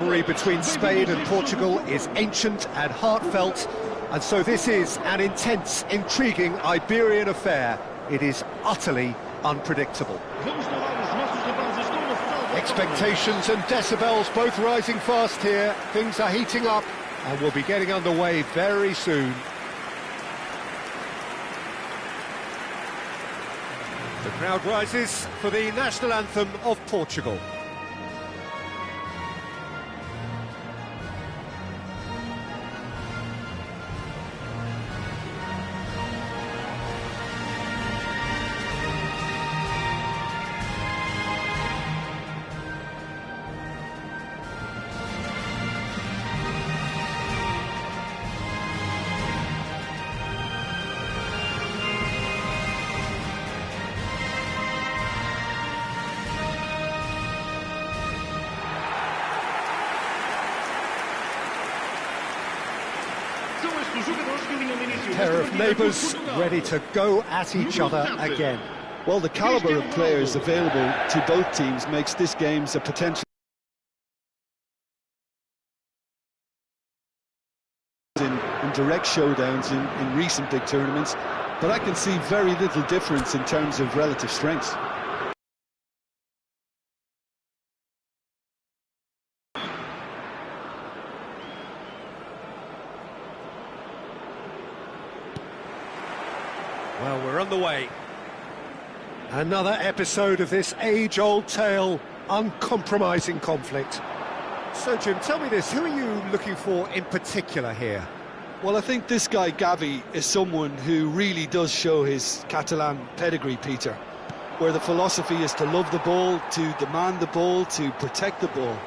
Rivalry between Spain and Portugal is ancient and heartfelt, and so this is an intense, intriguing Iberian affair. It is utterly unpredictable. Expectations and decibels both rising fast here. Things are heating up and we'll be getting underway very soon. The crowd rises for the national anthem of Portugal. Pair of neighbours ready to go at each other again. Well, the calibre of players available to both teams makes this game a potential in direct showdowns in recent big tournaments, but I can see very little difference in terms of relative strengths. Well, we're on the way. Another episode of this age-old tale, uncompromising conflict. So, Jim, tell me this, who are you looking for in particular here? Well, I think this guy, Gavi, is someone who really does show his Catalan pedigree, Peter, where the philosophy is to love the ball, to demand the ball, to protect the ball.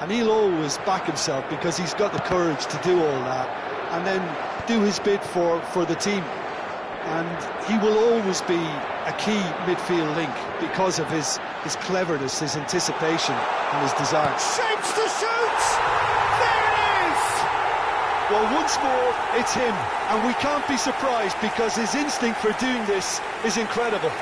And he'll always back himself because he's got the courage to do all that and then do his bit for the team. And he will always be a key midfield link because of his cleverness, his anticipation and his desire. Shapes to shoot! There it is! Well, once more, it's him, and we can't be surprised because his instinct for doing this is incredible.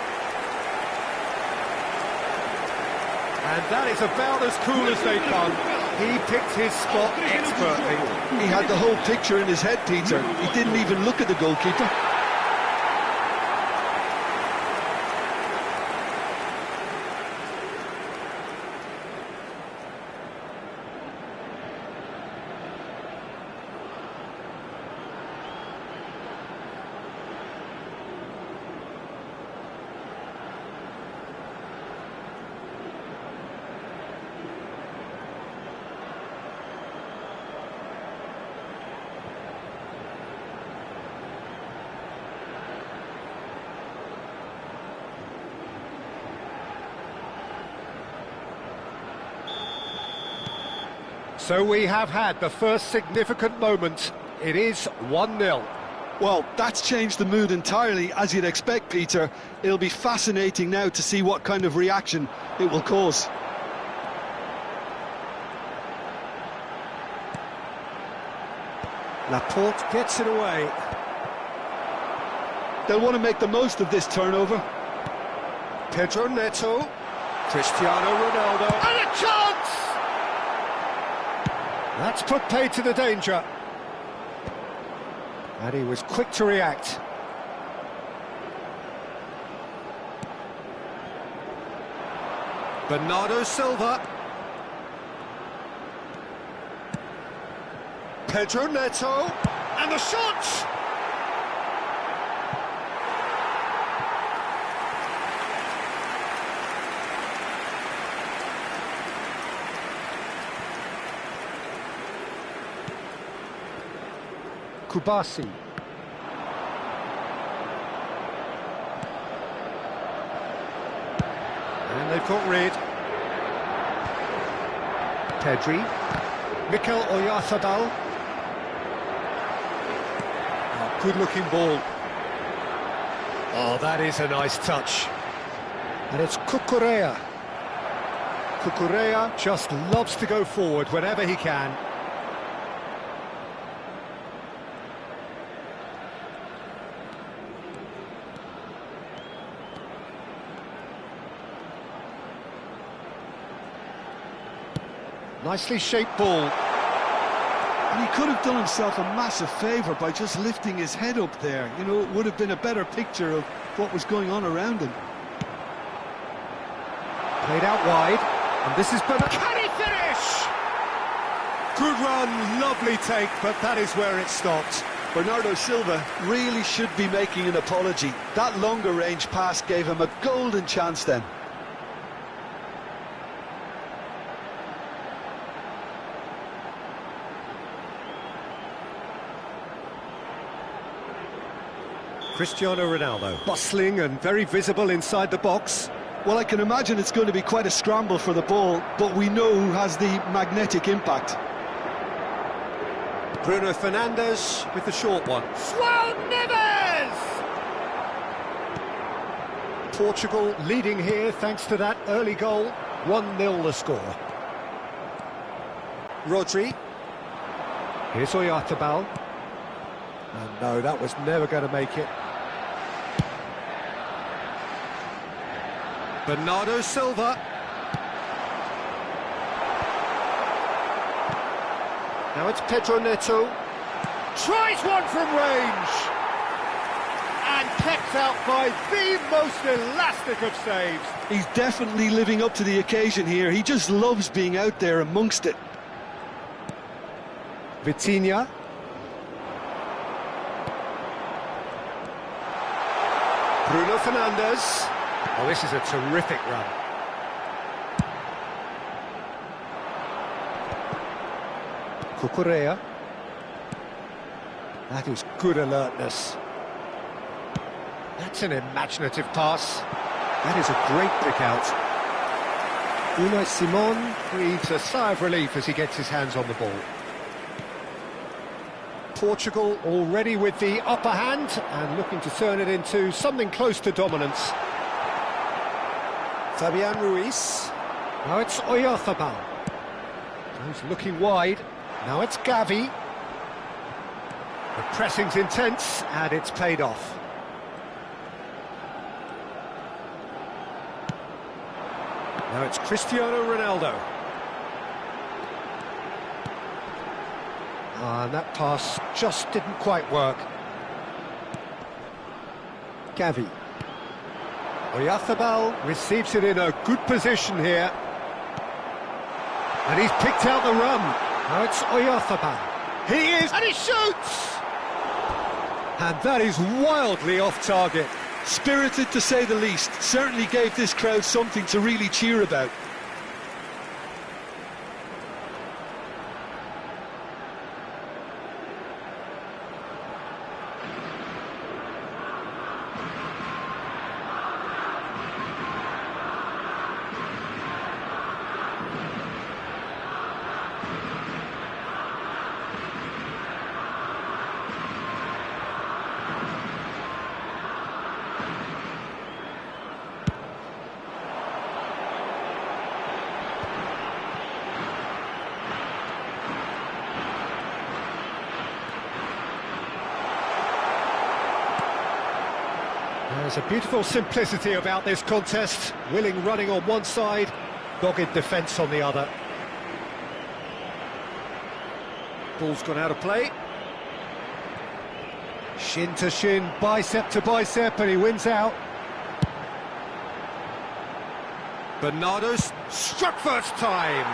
And that is about as cool as they come. He picked his spot expertly. He had the whole picture in his head, Peter. He didn't even look at the goalkeeper. So we have had the first significant moment. It is 1-0. Well, that's changed the mood entirely, as you'd expect, Peter. It'll be fascinating now to see what kind of reaction it will cause. Laporte gets it away. They'll want to make the most of this turnover. Pedro Neto, Cristiano Ronaldo, and a chance! That's put paid to the danger. And he was quick to react. Bernardo Silva. Pedro Neto. And the shot! Kubasi. And they've got rid. Pedri. Mikel Oyarzabal. Oh, good-looking ball. Oh, that is a nice touch. And it's Cucurella. Cucurella just loves to go forward whenever he can. Nicely shaped ball. And he could have done himself a massive favour by just lifting his head up there. You know, it would have been a better picture of what was going on around him. Played out wide, and this is Bernardo. Can he finish? Good run, lovely take, but that is where it stopped. Bernardo Silva really should be making an apology. That longer range pass gave him a golden chance then. Cristiano Ronaldo, bustling and very visible inside the box. Well, I can imagine it's going to be quite a scramble for the ball, but we know who has the magnetic impact. Bruno Fernandes with the short one. João Neves! Portugal leading here thanks to that early goal. 1-0 the score. Rodri. Here's Oyarzabal. And no, that was never going to make it. Bernardo Silva. Now it's Pedro Neto. Tries one from range! And kept out by the most elastic of saves. He's definitely living up to the occasion here. He just loves being out there amongst it. Vitinha. Bruno Fernandes. Oh, this is a terrific run. Cucurella. That is good alertness. That's an imaginative pass. That is a great pick out. Unai Simon breathes a sigh of relief as he gets his hands on the ball. Portugal already with the upper hand and looking to turn it into something close to dominance. Fabian Ruiz. Now it's Oyarzabal. He's looking wide. Now it's Gavi. The pressing's intense and it's paid off. Now it's Cristiano Ronaldo. And that pass just didn't quite work. Gavi. Oyarzabal receives it in a good position here. And he's picked out the run. Now it's Oyarzabal. He is, and he shoots! And that is wildly off target. Spirited to say the least. Certainly gave this crowd something to really cheer about. There's a beautiful simplicity about this contest. Willing running on one side, dogged defence on the other. Ball's gone out of play. Shin to shin, bicep to bicep, and he wins out. Bernardo's struck first time.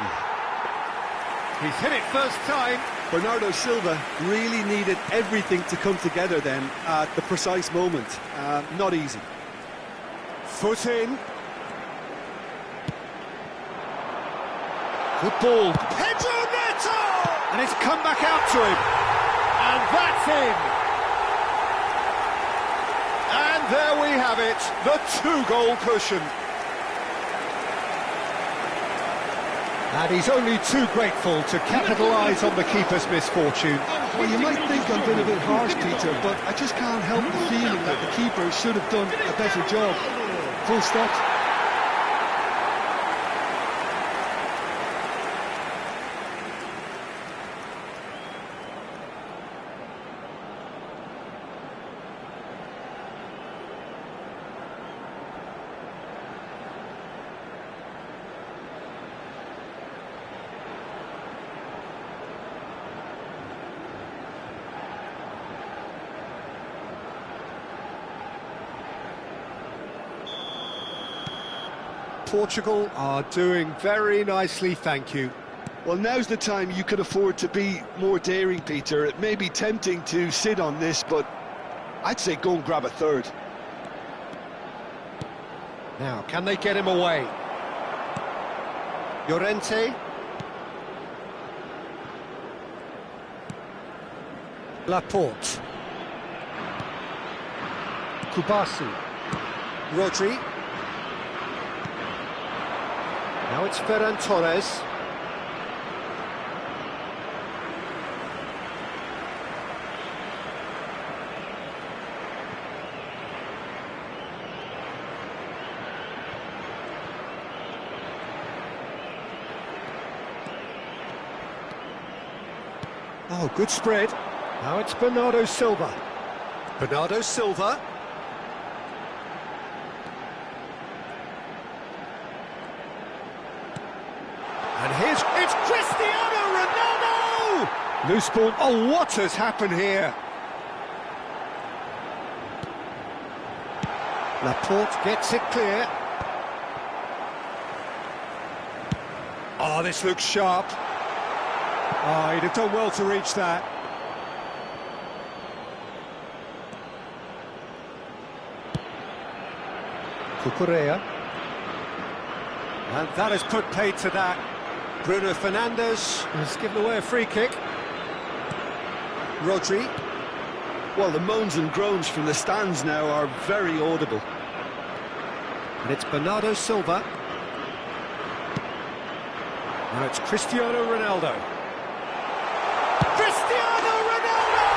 He's hit it first time. Bernardo Silva really needed everything to come together then at the precise moment. Not easy. Foot in. Good ball. Pedro Neto! And it's come back out to him. And that's in. And there we have it, the two-goal cushion. And he's only too grateful to capitalise on the keeper's misfortune. Well, you might think I'm being a bit harsh, Peter, but I just can't help the feeling that the keeper should have done a better job. Full stop. Portugal are doing very nicely, thank you. Well, now's the time you can afford to be more daring, Peter. It may be tempting to sit on this, but I'd say go and grab a third. Now, can they get him away? Llorente. Laporte. Kubasi. Rodri. Now it's Ferran Torres. Oh, good spread. Now it's Bernardo Silva. Bernardo Silva. And here's... It's Cristiano Ronaldo! Loose ball. Oh, what has happened here? Laporte gets it clear. Oh, this looks sharp. Oh, he'd have done well to reach that. Cucurella. And that has put paid to that. Bruno Fernandes has given away a free kick. Rodri. Well, the moans and groans from the stands now are very audible. And it's Bernardo Silva. Now it's Cristiano Ronaldo. Cristiano Ronaldo!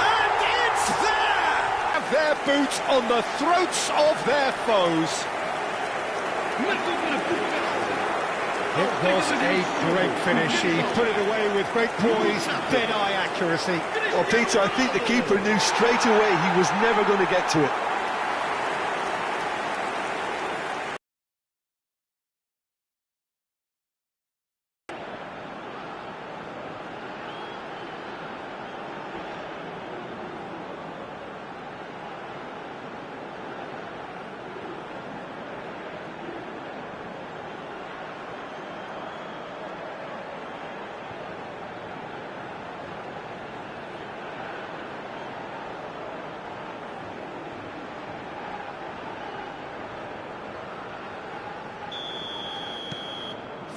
And it's there! Have their boots on the throats of their foes. It was a great finish. He put it away with great poise, dead-eye accuracy. Well, Peter, I think the keeper knew straight away he was never going to get to it.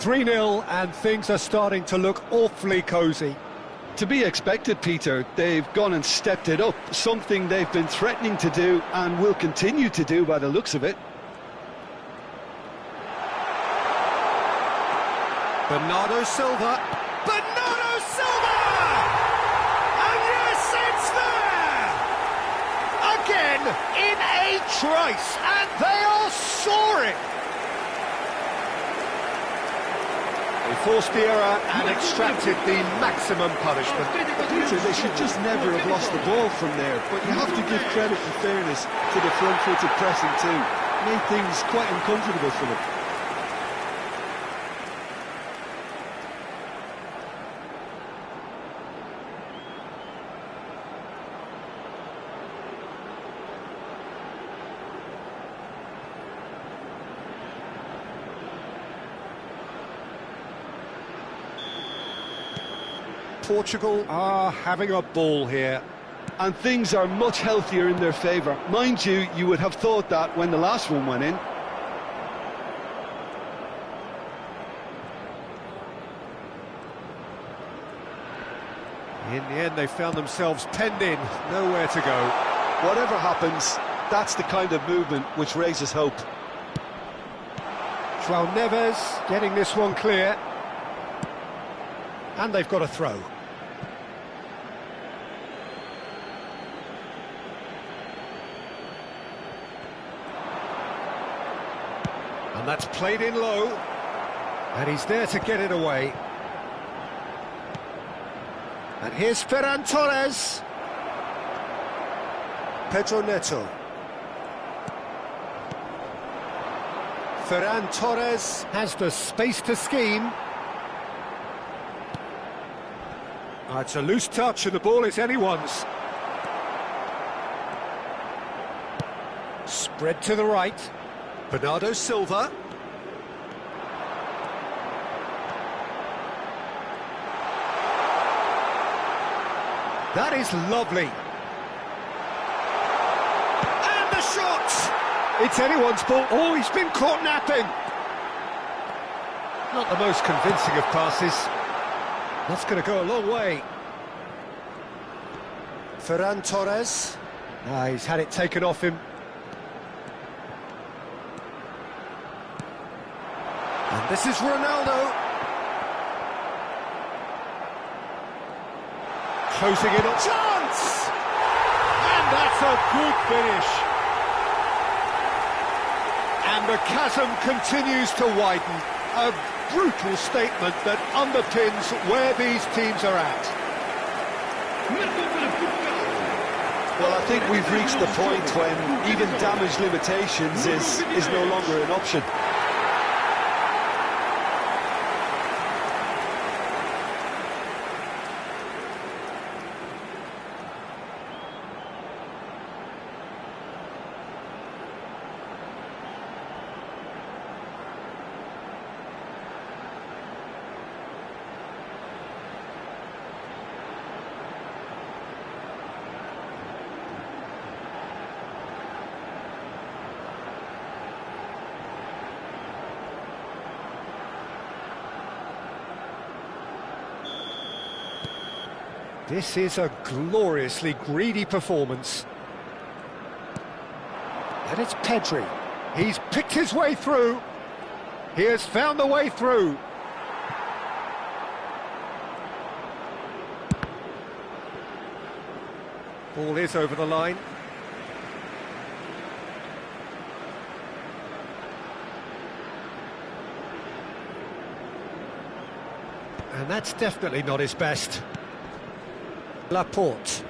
Three-nil, and things are starting to look awfully cosy. To be expected, Peter. They've gone and stepped it up, something they've been threatening to do and will continue to do by the looks of it. Bernardo Silva. Bernardo Silva! And yes, it's there! Again, in a trice, and they are soaring! They forced the error and extracted the maximum punishment. Peter, they should just never have lost the ball from there, but you have to give credit and fairness to the front-footed pressing too. Made things quite uncomfortable for them. Portugal are having a ball here. And things are much healthier in their favour. Mind you, you would have thought that when the last one went in. In the end, they found themselves penned in, nowhere to go. Whatever happens, that's the kind of movement which raises hope. João Neves getting this one clear. And they've got a throw. And that's played in low. And he's there to get it away. And here's Ferran Torres. Pedro Neto. Ferran Torres has the space to scheme. It's a loose touch and the ball is anyone's. Spread to the right. Bernardo Silva. That is lovely. And the shot! It's anyone's ball. Oh, he's been caught napping. Not the most convincing of passes. That's going to go a long way. Ferran Torres. He's had it taken off him. And this is Ronaldo. Closing in on chance! And that's a good finish. And the chasm continues to widen. A brutal statement that underpins where these teams are at. Well, I think we've reached the point when even damage limitations is no longer an option. This is a gloriously greedy performance. And it's Pedri. He's picked his way through. He has found the way through. Ball is over the line. And that's definitely not his best. Laporte.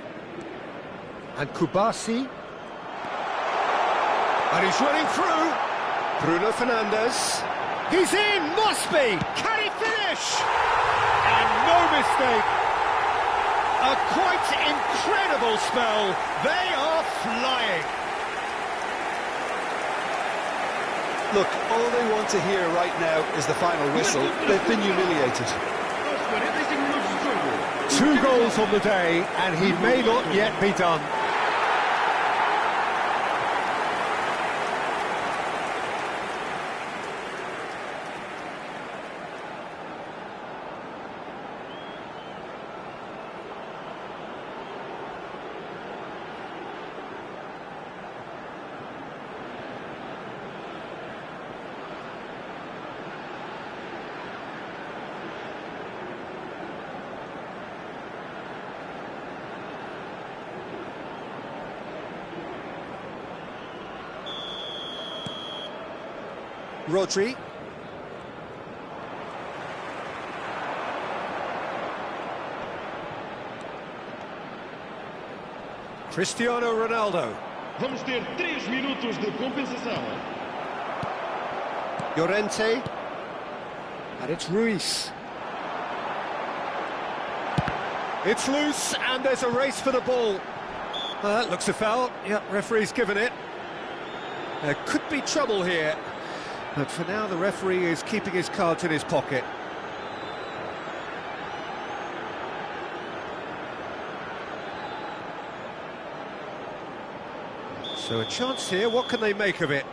And Kubasi. And he's running through. Bruno Fernandes. He's in, must be. Can he finish? And no mistake. A quite incredible spell. They are flying. Look, all they want to hear right now is the final whistle. They've been humiliated. 2 goals on the day, and he may not yet be done. Rodri. Cristiano Ronaldo. Vamos ter 3 minutos de compensação. Llorente. And it's Ruiz. It's loose, and there's a race for the ball. That looks a foul. Yeah, referee's given it. There could be trouble here. But for now, the referee is keeping his cards in his pocket. So a chance here, what can they make of it?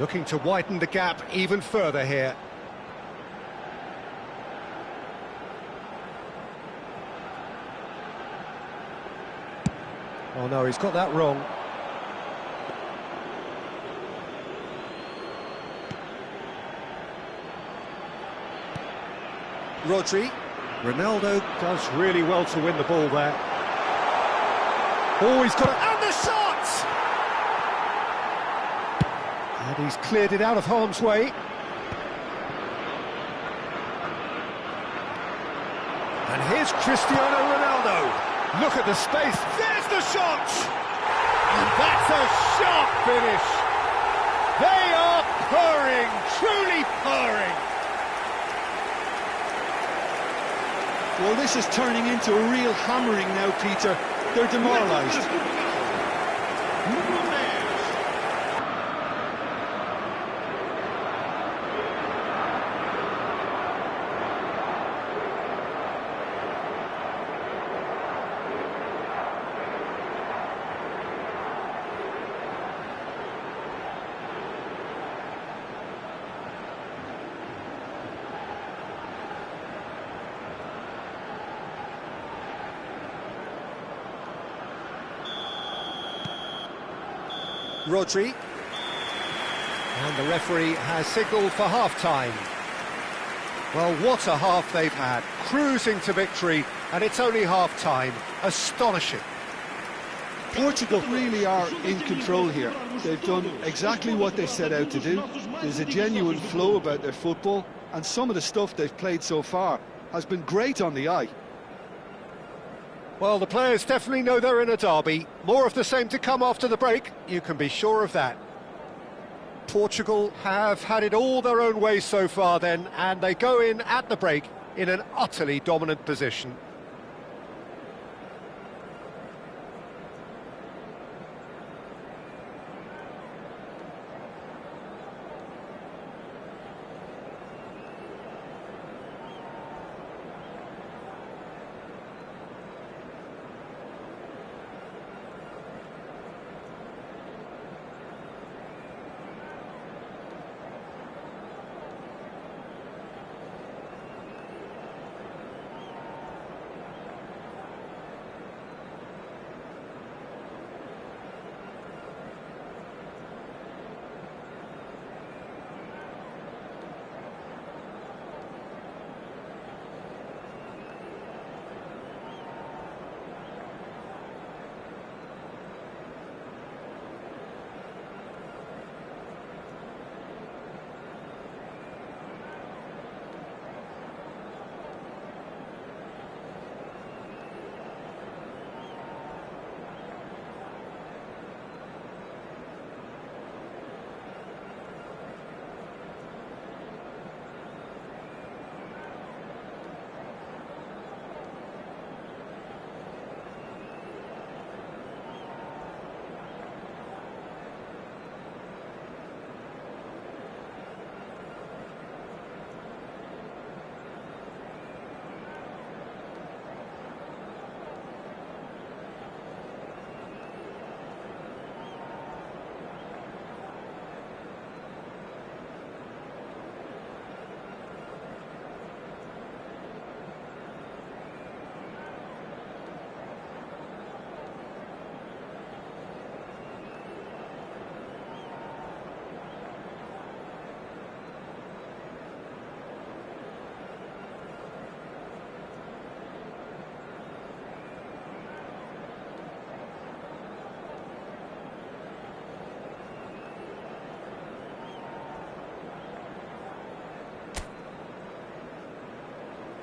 Looking to widen the gap even further here. Oh no, he's got that wrong. Rodri. Ronaldo does really well to win the ball there. Oh, he's got it, and the shot! And he's cleared it out of harm's way. And here's Cristiano Ronaldo. Look at the space, there's the shot! And that's a sharp finish. They are purring, truly purring. Well, this is turning into a real hammering now, Peter. They're demoralised. Rodri. And the referee has signalled for half-time. Well, what a half they've had. Cruising to victory, and it's only half-time. Astonishing. Portugal really are in control here. They've done exactly what they set out to do. There's a genuine flow about their football, and some of the stuff they've played so far has been great on the eye. Well, the players definitely know they're in a derby. More of the same to come after the break, you can be sure of that. Portugal have had it all their own way so far then, and they go in at the break in an utterly dominant position.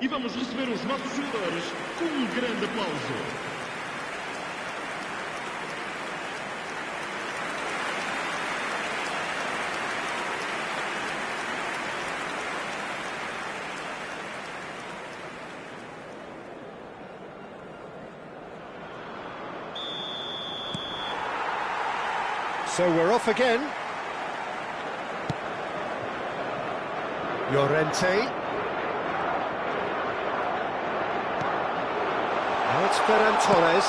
E vamos receber os nossos jogadores com um grande aplauso. So we're off again. Llorente. Now it's Ferran Torres.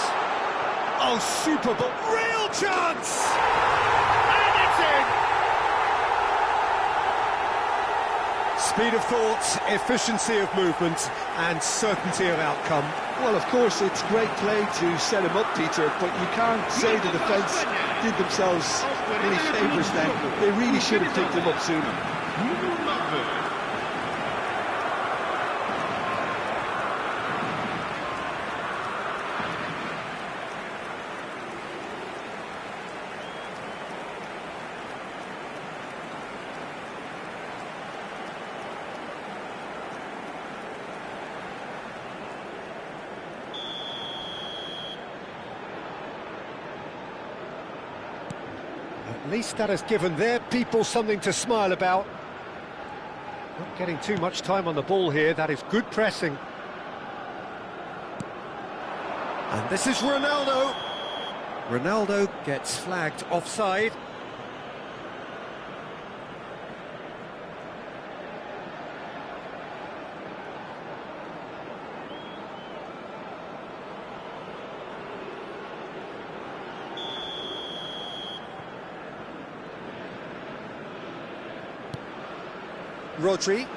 Oh, super, but real chance! And it's in! Speed of thought, efficiency of movement, and certainty of outcome. Well, of course, it's great play to set him up, Peter, but you can't say the defence did themselves any favours then. They really should have picked him up sooner. At least that has given their people something to smile about. Not getting too much time on the ball here, that is good pressing. And this is Ronaldo. Ronaldo gets flagged offside. Rodri.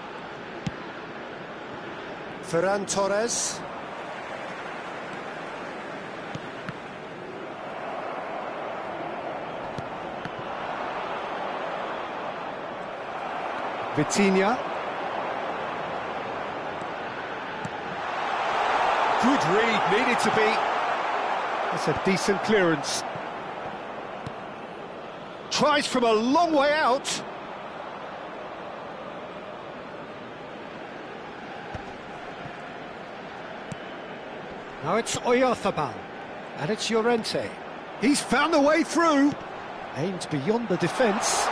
Ferran Torres. Vitinha. Good read, needed to be. That's a decent clearance. Tries from a long way out. Now it's Oyarzabal, and it's Llorente. He's found the way through. Aimed beyond the defence.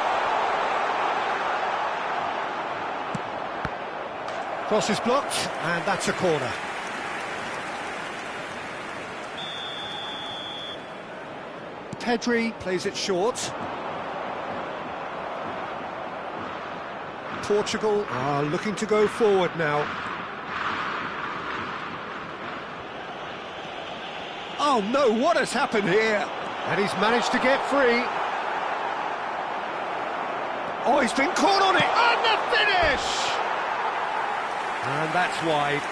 Cross is blocked, and that's a corner. Pedri plays it short. Portugal are looking to go forward now. Oh no, what has happened here? And he's managed to get free. Oh, he's been caught on it, and the finish! And that's wide.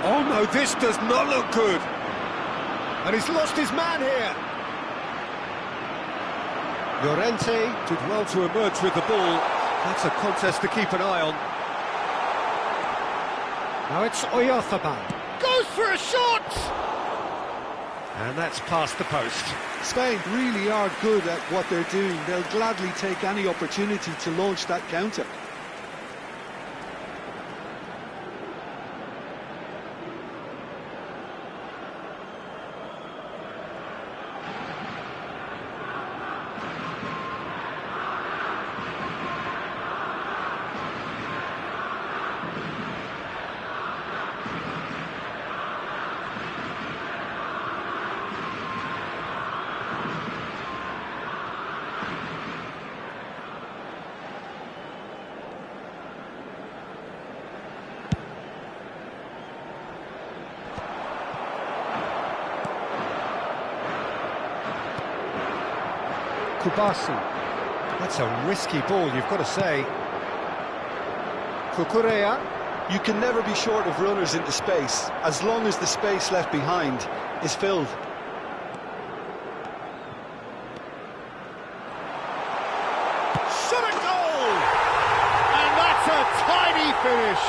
Oh no, this does not look good. And he's lost his man here. Llorente did well to emerge with the ball. That's a contest to keep an eye on. Now it's Oyarzabal. Goes for a shot! And that's past the post. Spain really are good at what they're doing. They'll gladly take any opportunity to launch that counter. Kubasi. That's a risky ball, you've got to say. Cucurella. You can never be short of runners into space, as long as the space left behind is filled. Shot a goal! And that's a tidy finish.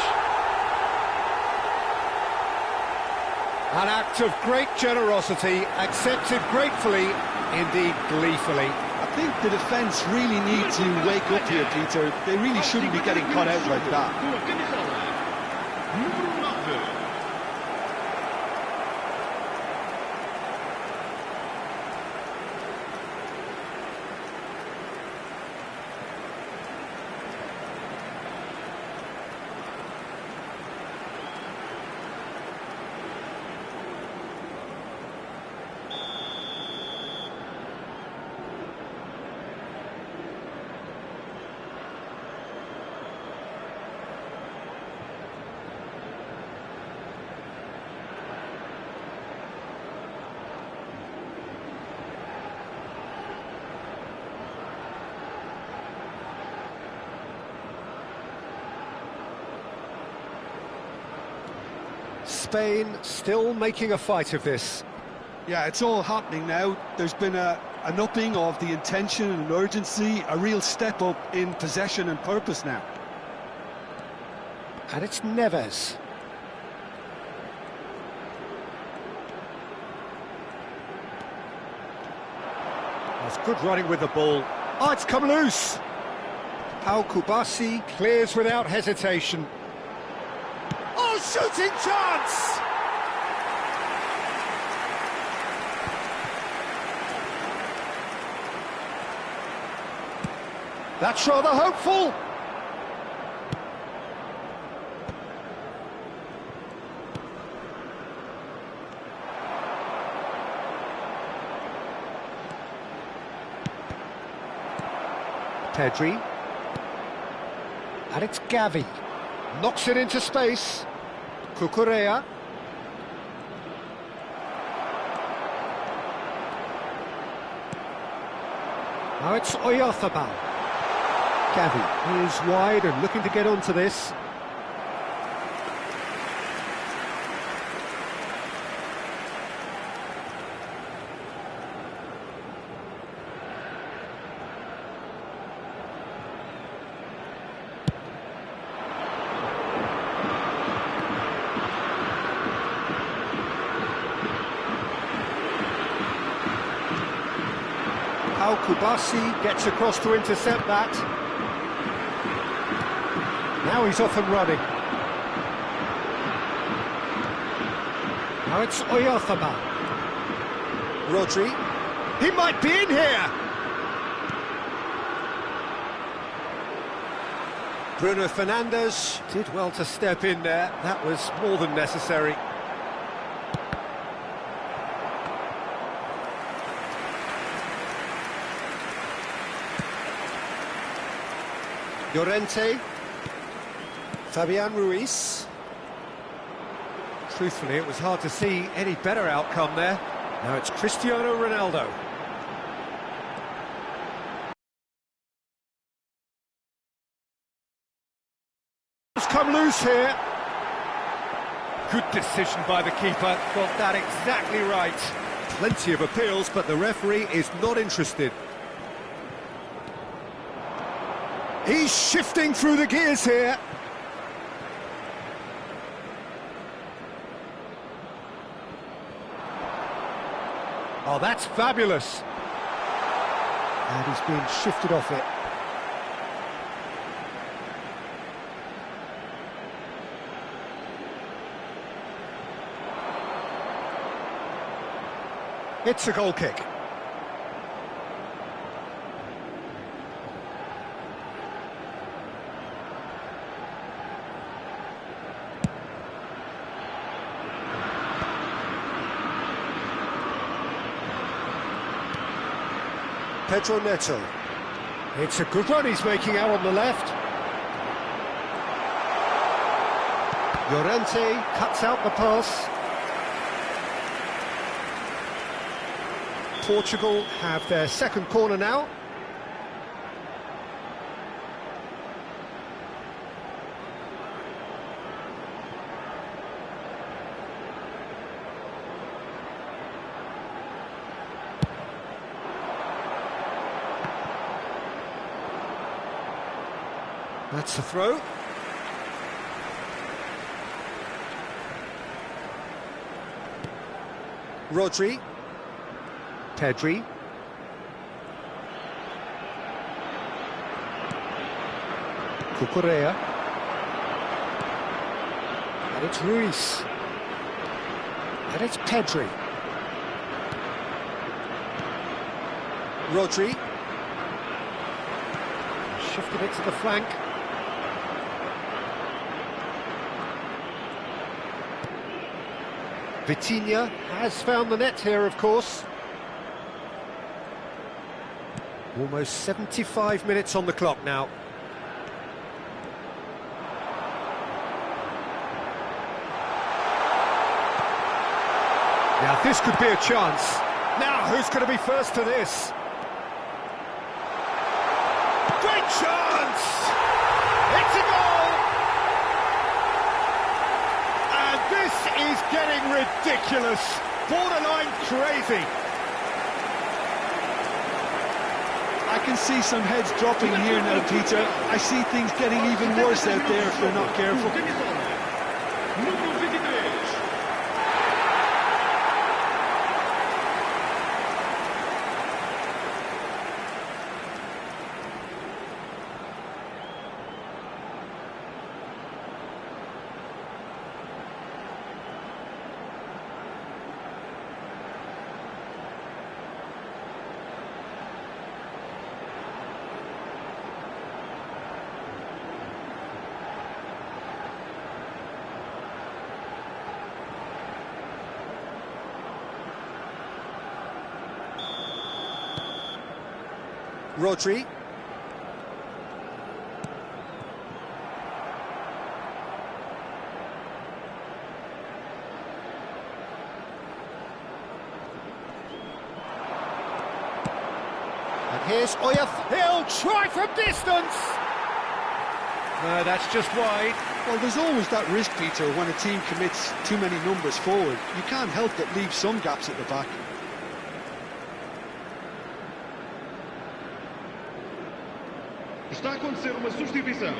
An act of great generosity, accepted gratefully, indeed gleefully. I think the defence really need to wake up here, Peter. They really shouldn't be getting caught out like that. Número 9. Spain still making a fight of this. Yeah, it's all happening now. There's been an upping of the intention and urgency, a real step up in possession and purpose now. And it's Neves. That's good running with the ball. Oh, it's come loose. Pau Kubasi clears without hesitation. Oh, shooting chance! That's rather hopeful. Pedri. And it's Gavi. Knocks it into space. Cucurella. Now it's Oyarzabal. Gavi is wide and looking to get onto this. Kubasi gets across to intercept that. Now he's off and running. Now it's Oyarzabal. Rodri. He might be in here! Bruno Fernandes did well to step in there. That was more than necessary. Llorente, Fabian Ruiz. Truthfully, it was hard to see any better outcome there. Now it's Cristiano Ronaldo. It's come loose here. Good decision by the keeper, got that exactly right. Plenty of appeals, but the referee is not interested. He's shifting through the gears here. Oh, that's fabulous. And he's being shifted off it. It's a goal kick. Pedro Neto. It's a good run he's making out on the left. Llorente cuts out the pass. Portugal have their second corner now. That's the throw. Rodri. Pedri. Cucurella. And it's Ruiz. And it's Pedri. Rodri. Shifted it to the flank. Vitinha has found the net here, of course. Almost 75 minutes on the clock now. Now this could be a chance. Now who's going to be first to this? Great chance! It's a goal! And this is getting ridiculous. Borderline crazy. I can see some heads dropping here now, Peter. I see things getting even worse out there if they're not careful. Rodri. Here's Oya. He'll try from distance! No, that's just wide. Well, there's always that risk, Peter, when a team commits too many numbers forward. You can't help but leave some gaps at the back. Está a acontecer uma substituição.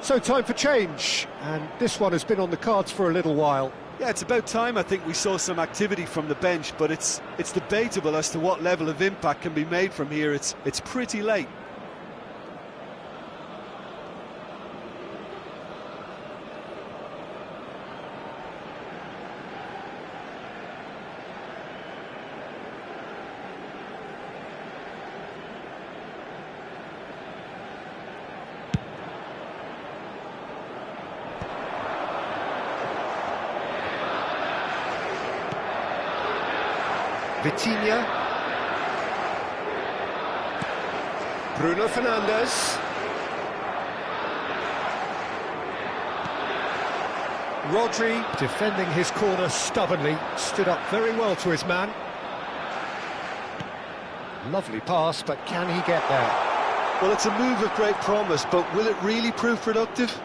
So time for change, and this one has been on the cards for a little while. Yeah, it's about time I think we saw some activity from the bench, but it's debatable as to what level of impact can be made from here. It's pretty late. Vitinha. Bruno Fernandes. Rodri, defending his corner stubbornly, stood up very well to his man. Lovely pass, but can he get there? Well, it's a move of great promise, but will it really prove productive?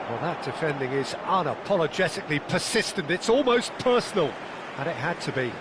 Well, that defending is unapologetically persistent. It's almost personal, and it had to be.